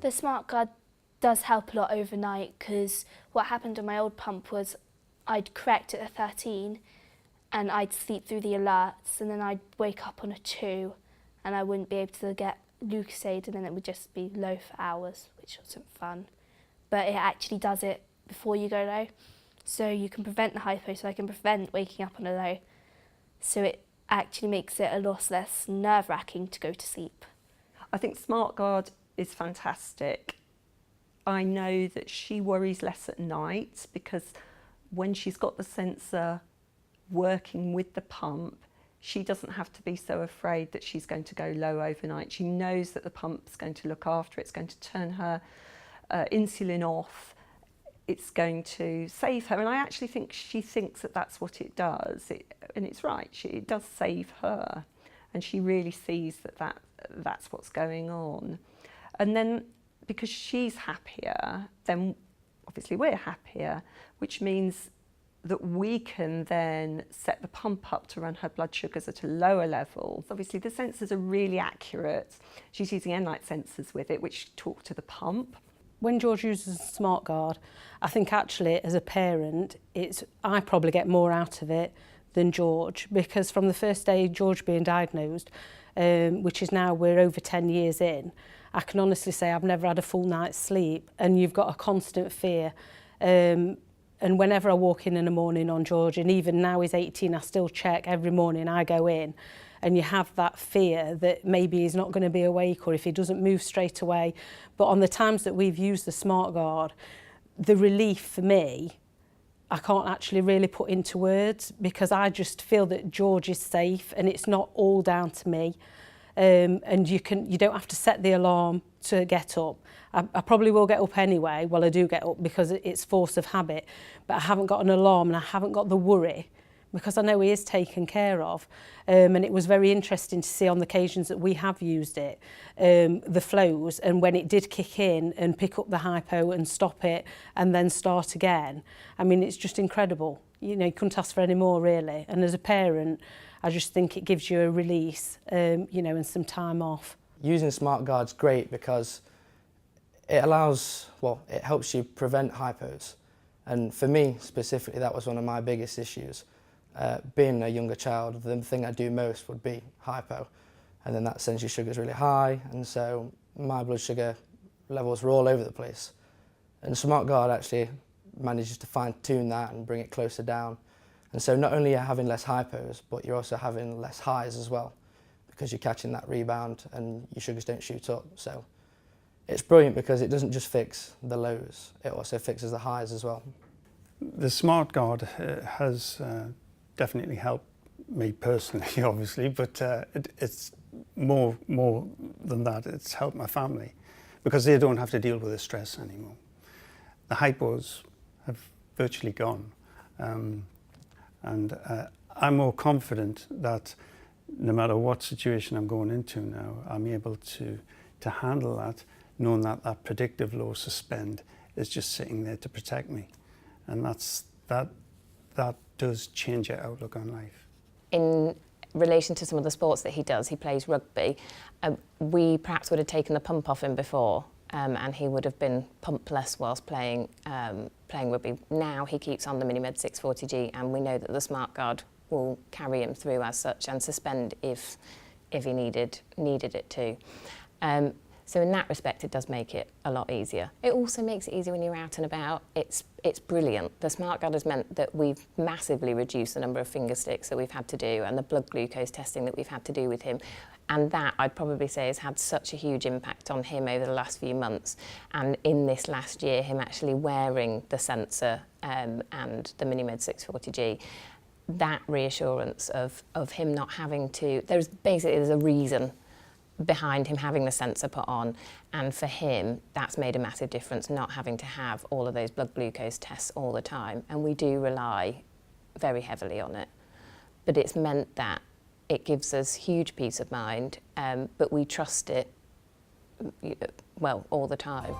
The SmartGuard does help a lot overnight, because what happened on my old pump was I'd correct it at 13 and I'd sleep through the alerts, and then I'd wake up on a 2 and I wouldn't be able to get Lucozade, and then it would just be low for hours, which wasn't fun. But it actually does it before you go low. So you can prevent the hypo, so I can prevent waking up on a low. So it actually makes it a lot less nerve-wracking to go to sleep. I think SmartGuard is fantastic. I know that she worries less at night, because when she's got the sensor working with the pump, she doesn't have to be so afraid that she's going to go low overnight. She knows that the pump's going to look after her, it's going to turn her insulin off, it's going to save her. And I actually think she thinks that that's what it does. And it's right, it does save her. And she really sees that that's what's going on. And then because she's happier, then obviously we're happier, which means that we can then set the pump up to run her blood sugars at a lower level. Obviously the sensors are really accurate. She's using N-light sensors with it, which talk to the pump. When George uses SmartGuard, I think actually as a parent, I probably get more out of it than George, because from the first day George being diagnosed, which is now we're over 10 years in, I can honestly say I've never had a full night's sleep, and you've got a constant fear. And whenever I walk in the morning on George, and even now he's 18, I still check every morning I go in, and you have that fear that maybe he's not going to be awake, or if he doesn't move straight away. But on the times that we've used the SmartGuard, the relief for me, I can't actually really put into words, because I just feel that George is safe and it's not all down to me. And you don't have to set the alarm to get up. I probably will get up anyway. Well, I do get up because it's force of habit, but I haven't got an alarm and I haven't got the worry, because I know he is taken care of. And it was very interesting to see on the occasions that we have used it, the flows, and when it did kick in and pick up the hypo and stop it and then start again. I mean, it's just incredible. You know, you couldn't ask for any more, really. And as a parent, I just think it gives you a release, you know, and some time off. Using SmartGuard's great because it helps you prevent hypos. And for me specifically, that was one of my biggest issues. Being a younger child, the thing I do most would be hypo. And then that sends your sugars really high, and so my blood sugar levels were all over the place. And SmartGuard actually manages to fine-tune that and bring it closer down. And so not only are you having less hypos, but you're also having less highs as well, because you're catching that rebound and your sugars don't shoot up. So it's brilliant because it doesn't just fix the lows, it also fixes the highs as well. The SmartGuard has definitely helped me personally, obviously, but it's more than that. It's helped my family, because they don't have to deal with the stress anymore. The hypos have virtually gone. And I'm more confident that no matter what situation I'm going into now, I'm able to handle that, knowing that that predictive low suspend is just sitting there to protect me. And that does change your outlook on life. In relation to some of the sports that he does, he plays rugby, we perhaps would have taken the pump off him before, and he would have been pumpless whilst playing rugby. Now he keeps on the MiniMed 640G, and we know that the SmartGuard will carry him through as such, and suspend if he needed it to. So in that respect, it does make it a lot easier. It also makes it easier when you're out and about. It's brilliant. The SmartGuard has meant that we've massively reduced the number of finger sticks that we've had to do, and the blood glucose testing that we've had to do with him. And that, I'd probably say, has had such a huge impact on him over the last few months. And in this last year, him actually wearing the sensor and the MiniMed 640G, that reassurance of him not having to, there's a reason behind him having the sensor put on, and for him that's made a massive difference, not having to have all of those blood glucose tests all the time. And we do rely very heavily on it, but it's meant that it gives us huge peace of mind, but we trust it, well, all the time.